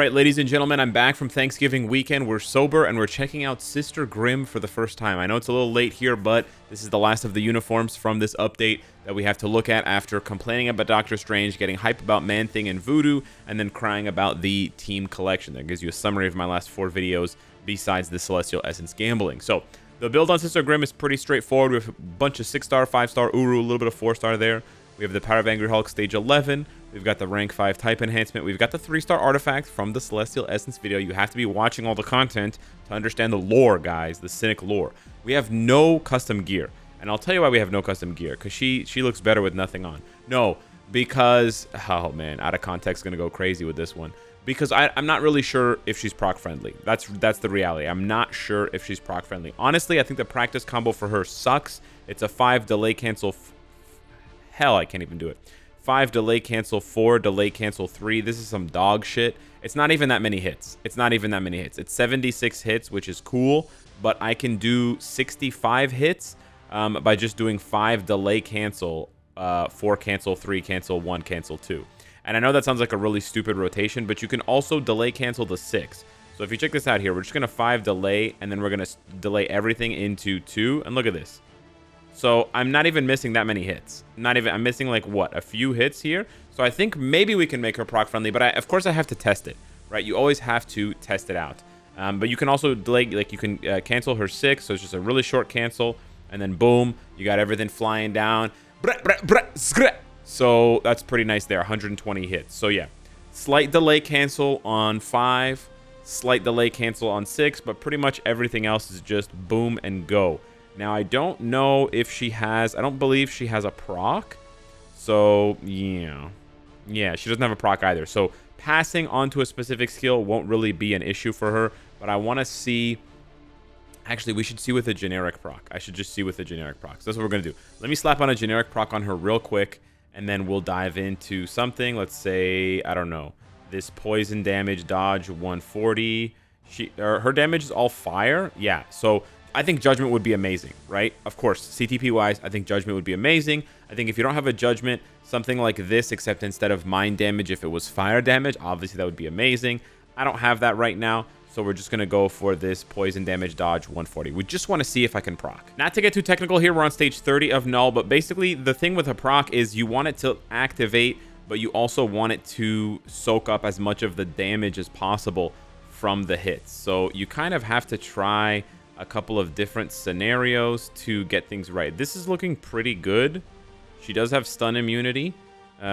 Alright, ladies and gentlemen, I'm back from Thanksgiving weekend. We're sober and we're checking out Sister Grimm for the first time. I know it's a little late here, but this is the last of the uniforms from this update that we have to look at after complaining about Doctor Strange, getting hype about Man-Thing and Voodoo, and then crying about the team collection. That gives you a summary of my last 4 videos besides the Celestial Essence gambling. So, the build on Sister Grimm is pretty straightforward. We have a bunch of 6-star, 5-star Uru, a little bit of 4-star there. We have the Power of Angry Hulk stage 11. We've got the rank 5 type enhancement. We've got the 3-star artifact from the Celestial Essence video. You have to be watching all the content to understand the lore, guys, the Cynic lore. We have no custom gear. And I'll tell you why we have no custom gear. Because she looks better with nothing on. No, because... Oh, man, out of context, going to go crazy with this one. Because I'm not really sure if she's proc friendly. That's the reality. I'm not sure if she's proc friendly. Honestly, I think the practice combo for her sucks. It's a 5 delay cancel... Hell, I can't even do it. 5 delay cancel, 4 delay cancel, 3. This is some dog shit. It's not even that many hits. It's not even that many hits. It's 76 hits, which is cool, but I can do 65 hits by just doing 5 delay cancel, 4 cancel, 3 cancel, 1 cancel, 2. And I know that sounds like a really stupid rotation, but you can also delay cancel the 6. So if you check this out here, we're just going to 5 delay, and then we're going to delay everything into 2. And look at this. So I'm not even missing that many hits. I'm missing like what, a few hits here. So I think maybe we can make her proc friendly, but of course I have to test it, right? You always have to test it out. But you can also delay, like you can cancel her 6, so it's just a really short cancel, and then boom, you got everything flying down. So that's pretty nice there, 120 hits. So yeah, slight delay cancel on 5, slight delay cancel on 6, but pretty much everything else is just boom and go. Now, I don't know if she has... I don't believe she has a proc. So, yeah. Yeah, she doesn't have a proc either. So, passing onto a specific skill won't really be an issue for her. But I want to see... Actually, we should see with a generic proc. I should just see with a generic proc. So that's what we're going to do. Let me slap on a generic proc on her real quick. And then we'll dive into something. Let's say, I don't know. This poison damage dodge 140. Her damage is all fire. Yeah, so... I think Judgment would be amazing, right? Of course, CTP-wise, I think Judgment would be amazing. I think if you don't have a Judgment, something like this, except instead of mind damage, if it was fire damage, obviously that would be amazing. I don't have that right now, so we're just going to go for this poison damage dodge 140. We just want to see if I can proc. Not to get too technical here, we're on stage 30 of Null, but basically the thing with a proc is you want it to activate, but you also want it to soak up as much of the damage as possible from the hits. So you kind of have to try... a couple of different scenarios to get things right. This is looking pretty good. She does have stun immunity.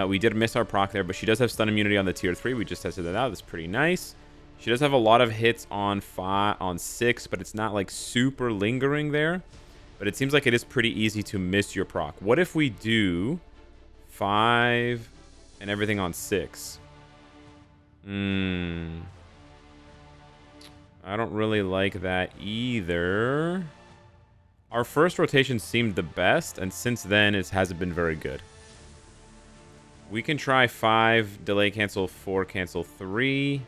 We did miss our proc there, but she does have stun immunity on the tier 3. We just tested that out. That's pretty nice. She does have a lot of hits on 6, but it's not like super lingering there. But it seems like it is pretty easy to miss your proc. What if we do 5 and everything on 6? I don't really like that either. Our first rotation seemed the best, and since then it hasn't been very good. We can try 5, delay cancel, 4, cancel 3.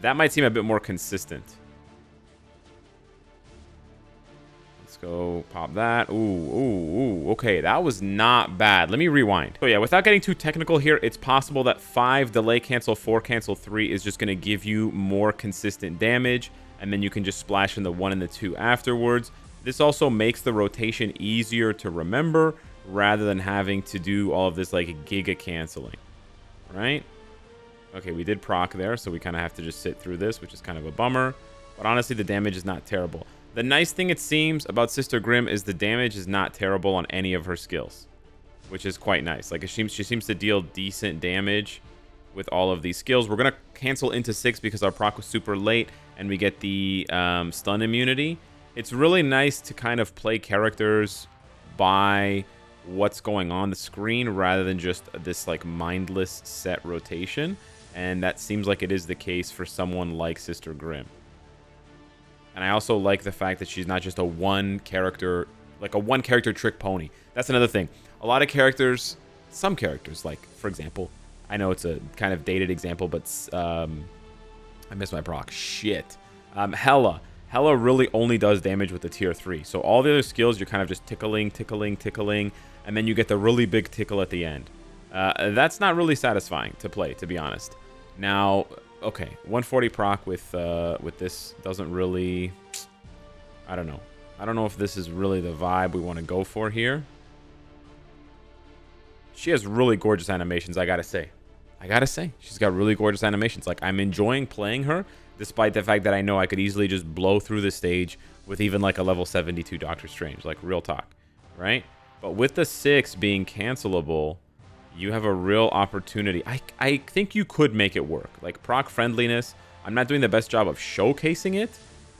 That might seem a bit more consistent. Let's go pop that. Ooh, okay, that was not bad. Let me rewind. So yeah, without getting too technical here, it's possible that 5 delay cancel, 4 cancel 3 is just going to give you more consistent damage, and then you can just splash in the 1 and the 2 afterwards. This also makes the rotation easier to remember, rather than having to do all of this like giga canceling, right? Okay, we did proc there, so we kind of have to just sit through this, which is kind of a bummer, but honestly, the damage is not terrible. The nice thing, it seems, about Sister Grimm is the damage is not terrible on any of her skills, which is quite nice. Like, she seems to deal decent damage with all of these skills. We're going to cancel into 6 because our proc was super late, and we get the stun immunity. It's really nice to kind of play characters by what's going on the screen rather than just this, like, mindless set rotation, and that seems like it is the case for someone like Sister Grimm. And I also like the fact that she's not just a one character trick pony. That's another thing. A lot of characters, some characters, like, for example, I know it's a kind of dated example, but I missed my proc. Shit. Hela. Hela really only does damage with the tier 3. So all the other skills, you're kind of just tickling, and then you get the really big tickle at the end. That's not really satisfying to play, to be honest. Now, okay, 140 proc with this doesn't really, I don't know. I don't know if this is really the vibe we want to go for here. She has really gorgeous animations, I gotta say. She's got really gorgeous animations. Like, I'm enjoying playing her, despite the fact that I know I could easily just blow through the stage with even like a level 72 Doctor Strange. Like, real talk, right? But with the 6 being cancelable, you have a real opportunity. I think you could make it work. Like, proc friendliness, I'm not doing the best job of showcasing it,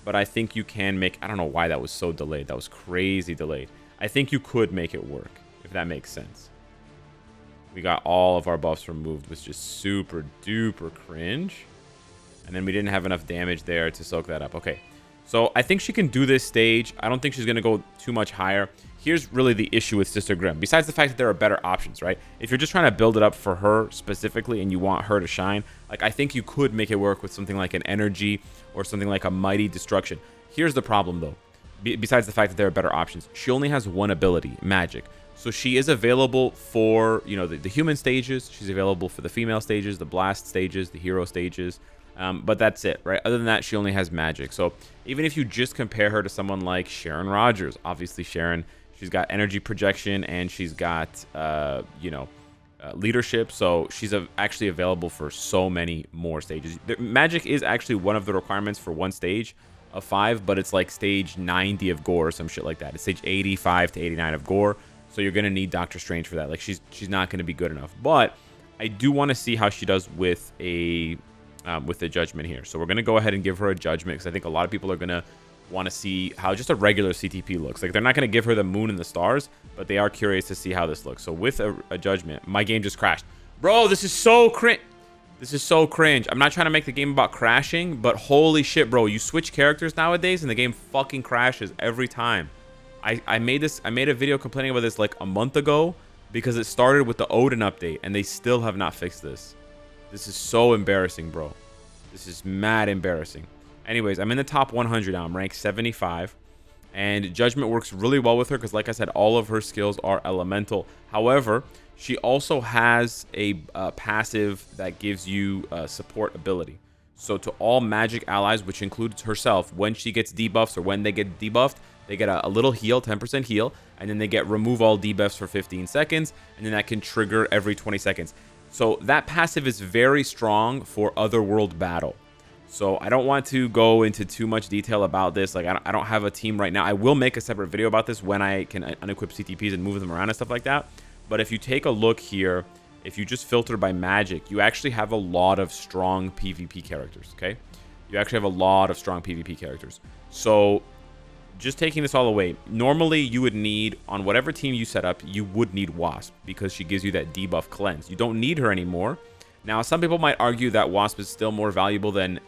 but I think you can make... I don't know why that was so delayed. That was crazy delayed. I think you could make it work, if that makes sense. We got all of our buffs removed, which is super duper cringe. And then we didn't have enough damage there to soak that up. Okay, so I think she can do this stage. I don't think she's going to go too much higher. Here's really the issue with Sister Grimm. Besides the fact that there are better options, right? If you're just trying to build it up for her specifically and you want her to shine, like, I think you could make it work with something like an Energy or something like a Mighty Destruction. Here's the problem, though. Besides the fact that there are better options, she only has one ability, Magic. So she is available for, you know, the human stages. She's available for the female stages, the blast stages, the hero stages. But that's it, right? Other than that, she only has magic. So even if you just compare her to someone like Sharon Rogers, obviously Sharon, she's got energy projection and she's got, leadership. So she's actually available for so many more stages. Magic is actually one of the requirements for one stage of 5, but it's like stage 90 of Gore or some shit like that. It's stage 85 to 89 of Gore. So you're going to need Doctor Strange for that. Like, she's not going to be good enough. But I do want to see how she does with the Judgment here. So we're going to go ahead and give her a Judgment, because I think a lot of people are going to want to see how just a regular CTP looks. Like, they're not going to give her the moon and the stars, but they are curious to see how this looks. So with a Judgment, my game just crashed. Bro, this is so cringe. This is so cringe. I'm not trying to make the game about crashing, but holy shit, bro. You switch characters nowadays and the game fucking crashes every time. I made a video complaining about this like a month ago because it started with the Odin update and they still have not fixed this. This is so embarrassing, bro. This is mad embarrassing. Anyways, I'm in the top 100 now. I'm ranked 75. And Judgment works really well with her because, like I said, all of her skills are elemental. However, she also has a passive that gives you support ability. So to all magic allies, which includes herself, when she gets debuffs or when they get debuffed, they get a little heal, 10% heal, and then they get remove all debuffs for 15 seconds, and then that can trigger every 20 seconds. So that passive is very strong for Otherworld battle. So I don't want to go into too much detail about this. Like, I don't have a team right now. I will make a separate video about this when I can unequip CTPs and move them around and stuff like that. But if you take a look here, if you just filter by magic, you actually have a lot of strong PvP characters, okay? You actually have a lot of strong PvP characters. So just taking this all away, normally you would need, on whatever team you set up, you would need Wasp because she gives you that debuff cleanse. You don't need her anymore. Now, some people might argue that Wasp is still more valuable than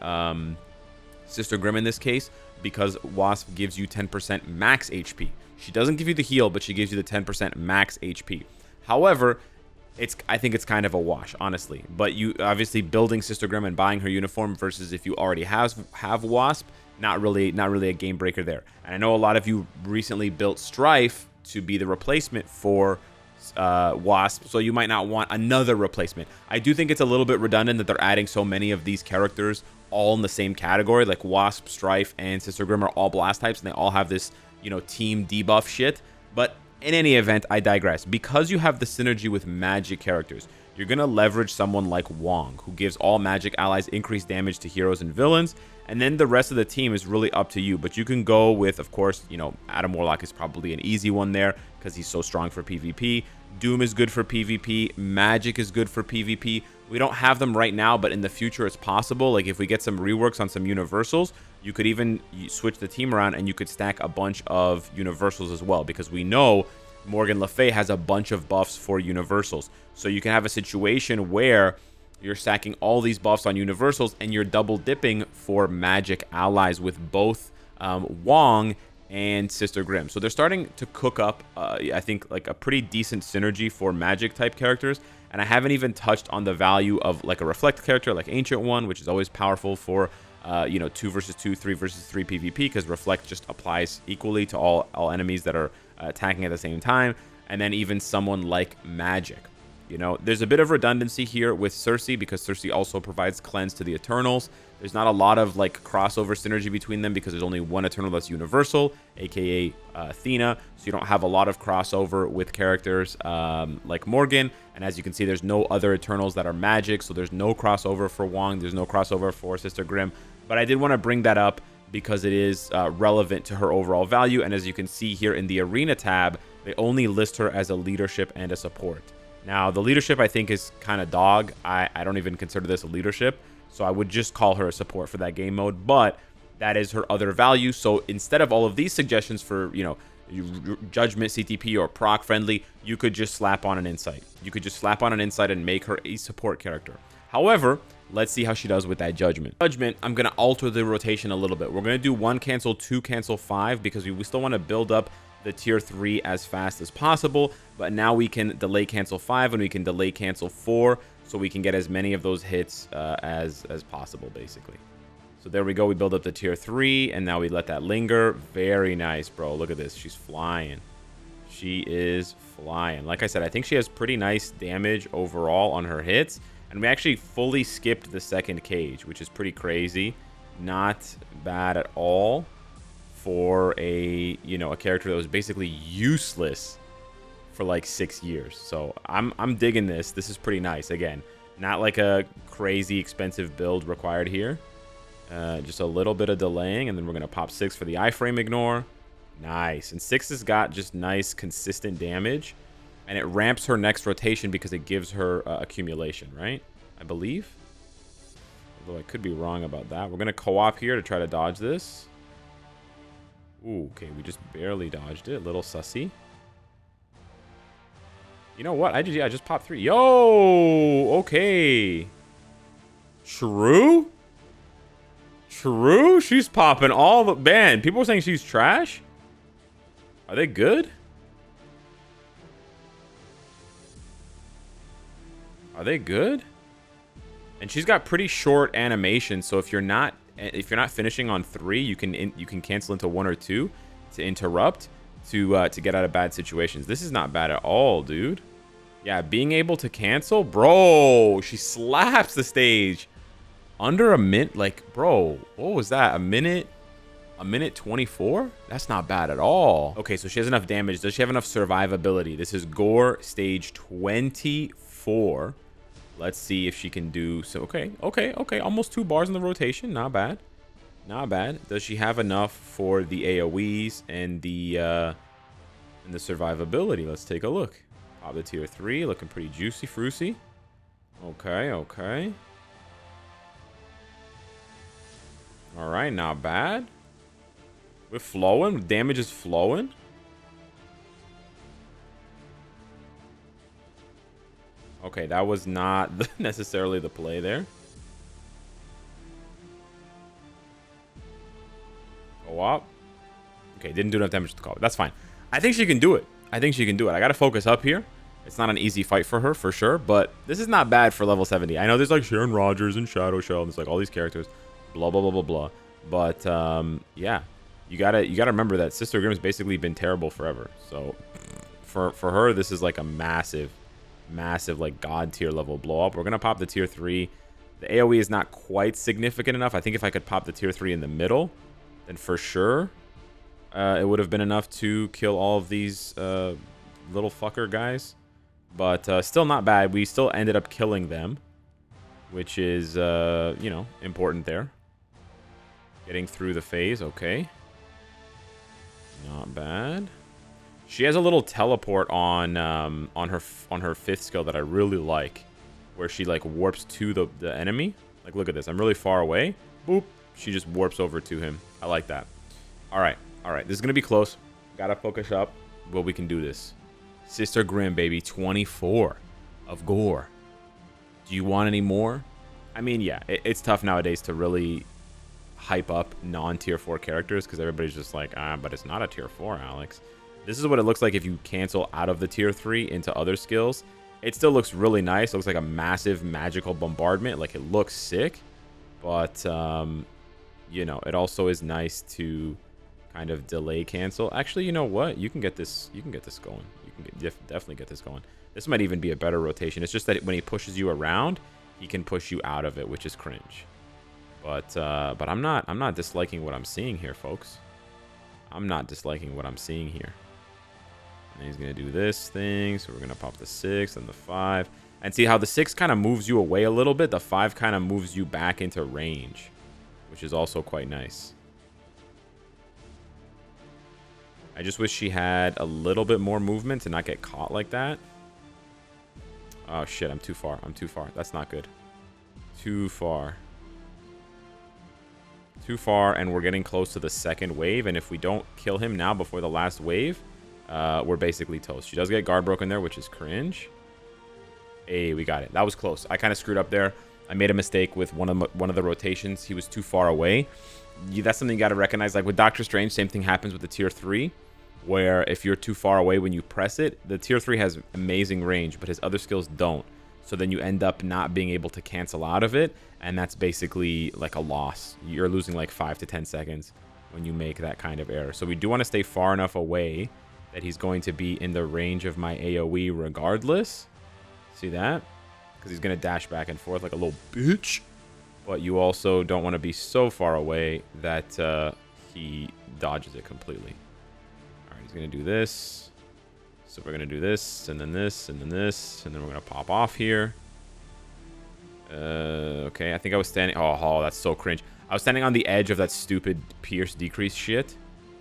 Sister Grimm in this case because Wasp gives you 10% max HP. She doesn't give you the heal, but she gives you the 10% max HP. However, I think it's kind of a wash, honestly. But you obviously building Sister Grimm and buying her uniform versus if you already have Wasp, not really a game breaker there. And I know a lot of you recently built Strife to be the replacement for Wasp, so you might not want another replacement. I do think it's a little bit redundant that they're adding so many of these characters all in the same category. Like Wasp, Strife, and Sister Grimm are all blast types, and they all have this, team debuff shit. But in any event, I digress. Because you have the synergy with magic characters, you're going to leverage someone like Wong, who gives all magic allies increased damage to heroes and villains, and then the rest of the team is really up to you. But you can go with, of course, Adam Warlock is probably an easy one there because he's so strong for PvP. Doom is good for PvP. Magic is good for PvP. We don't have them right now, but in the future it's possible. Like if we get some reworks on some universals, you could even switch the team around and you could stack a bunch of universals as well, because we know Morgan Le Fay has a bunch of buffs for universals. So you can have a situation where you're stacking all these buffs on universals and you're double dipping for magic allies with both Wong and Sister Grimm. So they're starting to cook up, I think, like a pretty decent synergy for magic type characters. And I haven't even touched on the value of like a reflect character like Ancient One, which is always powerful for 2 versus 2, 3 versus 3 PvP, because reflect just applies equally to all enemies that are attacking at the same time. And then even someone like Magic. You know, there's a bit of redundancy here with Cersei because Cersei also provides cleanse to the Eternals. There's not a lot of like crossover synergy between them because there's only one Eternal that's universal, aka Athena. So you don't have a lot of crossover with characters like Morgan. And as you can see, there's no other Eternals that are magic. So there's no crossover for Wong. There's no crossover for Sister Grimm. But I did want to bring that up because it is relevant to her overall value. And as you can see here in the Arena tab, they only list her as a leadership and a support. Now, the leadership, I think, is kind of dog. I don't even consider this a leadership. So I would just call her a support for that game mode. But that is her other value. So instead of all of these suggestions for, you know, Judgment, CTP, or proc friendly, you could just slap on an Insight. You could just slap on an Insight and make her a support character. However, let's see how she does with that Judgment. Judgment, I'm going to alter the rotation a little bit. We're going to do 1 cancel, 2 cancel, 5 because we still want to build up the tier 3 as fast as possible. But now we can delay cancel 5 and we can delay cancel 4 so we can get as many of those hits as possible, basically. So there we go. We build up the tier 3 and now we let that linger. Very nice, bro. Look at this. She's flying. She is flying. Like I said, I think she has pretty nice damage overall on her hits. And we actually fully skipped the second cage, which is pretty crazy. Not bad at all for a, you know, a character that was basically useless for like 6 years. So I'm digging this. This is pretty nice. Again, not like a crazy expensive build required here. Just a little bit of delaying, and then we're going to pop 6 for the iframe ignore. Nice. And 6 has got just nice, consistent damage. And it ramps her next rotation because it gives her accumulation, right? I believe. Although I could be wrong about that. We're going to co-op here to try to dodge this. Ooh, okay. We just barely dodged it. A little sussy. You know what? I just popped 3. Yo! Okay. True? True? She's popping all the... Man, people are saying she's trash? Are they good? Are they good? And she's got pretty short animation, so if you're not finishing on 3, you can cancel into 1 or 2 to interrupt to get out of bad situations. This is not bad at all, dude. Yeah, being able to cancel, bro. She slaps the stage under a minute. Like, bro, what was that? A minute 24? That's not bad at all. Okay, so she has enough damage. Does she have enough survivability? This is Gore stage 24. Let's see if she can do so. Okay. Almost 2 bars in the rotation. Not bad. Not bad. Does she have enough for the AoEs and the survivability? Let's take a look. Pop the tier 3. Looking pretty juicy, fruity. Okay. All right, not bad. We're flowing. Damage is flowing. Okay, that was not necessarily the play there. Go up. Okay, didn't do enough damage to the call. That's fine. I think she can do it. I got to focus up here. It's not an easy fight for her, for sure. But this is not bad for level 70. I know there's like Sharon Rogers and Shadow Shell. And there's like all these characters. Blah, blah, blah, blah, blah. But, yeah. You gotta remember that Sister Grimm's basically been terrible forever. So, for her, this is like a massive like god tier level blow up. We're gonna pop the tier 3. The AoE is not quite significant enough. I think if I could pop the tier 3 in the middle, then for sure it would have been enough to kill all of these little fucker guys. But still not bad. We still ended up killing them, which is you know, important there. Getting through the phase. Okay, not bad. She has a little teleport on her 5th skill that I really like, where she like warps to the enemy. Like, look at this. I'm really far away. Boop. She just warps over to him. I like that. All right. This is gonna be close. Gotta focus up. But we can do this. Sister Grimm, baby. 24 of Gore. Do you want any more? I mean, yeah. It's tough nowadays to really hype up non-tier 4 characters because everybody's just like, but it's not a tier 4, Alex. This is what it looks like if you cancel out of the tier 3 into other skills. It still looks really nice. It looks like a massive magical bombardment. Like, it looks sick. But, you know, it also is nice to kind of delay cancel. Actually, you know what? You can get this going. You definitely get this going. This might even be a better rotation. It's just that when he pushes you around, he can push you out of it, which is cringe. But I'm not disliking what I'm seeing here, folks. I'm not disliking what I'm seeing here. And he's gonna do this thing, so we're gonna pop the 6 and the 5, and see how the 6 kind of moves you away a little bit. The 5 kind of moves you back into range, which is also quite nice. I just wish she had a little bit more movement to not get caught like that. Oh shit, I'm too far. I'm too far. That's not good. Too far. Too far, and we're getting close to the second wave, and if we don't kill him now before the last wave, we're basically toast. She does get guard broken there, which is cringe. Hey, we got it. That was close. I kind of screwed up there. I made a mistake with one of the rotations. He was too far away. That's something you got to recognize. Like with Doctor Strange, same thing happens with the tier 3, where if you're too far away when you press it, the tier 3 has amazing range, but his other skills don't. So then you end up not being able to cancel out of it, and that's basically like a loss. You're losing like 5 to 10 seconds when you make that kind of error. So we do want to stay far enough away that he's going to be in the range of my AoE regardless. See that? Because he's going to dash back and forth like a little bitch. But you also don't want to be so far away that he dodges it completely. All right, he's going to do this. So we're going to do this, and then this, and then this, and then we're going to pop off here. Okay, I think I was standing... Oh, that's so cringe. I was standing on the edge of that stupid pierce decrease shit.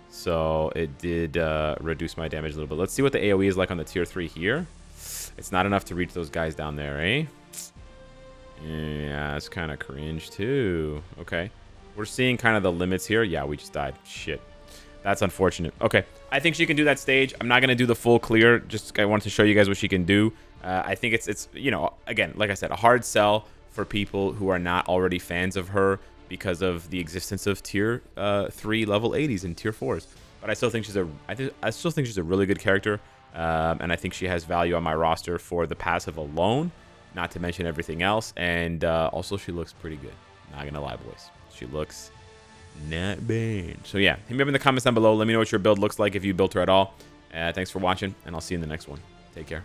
So it did reduce my damage a little bit. Let's see what the AoE is like on the tier 3 here. It's not enough to reach those guys down there, eh? Yeah, it's kind of cringe too. Okay. We're seeing kind of the limits here. Yeah, we just died. Shit. That's unfortunate. Okay. I think she can do that stage. I'm not going to do the full clear. Just I wanted to show you guys what she can do. I think it's, you know, again, like I said, a hard sell for people who are not already fans of her because of the existence of tier 3 level 80s and tier 4s. But I still think she's a really good character. And I think she has value on my roster for the passive alone, not to mention everything else. And also she looks pretty good. Not going to lie, boys. She looks not bad. So yeah, hit me up in the comments down below. Let me know what your build looks like if you built her at all. Thanks for watching, and I'll see you in the next one. Take care.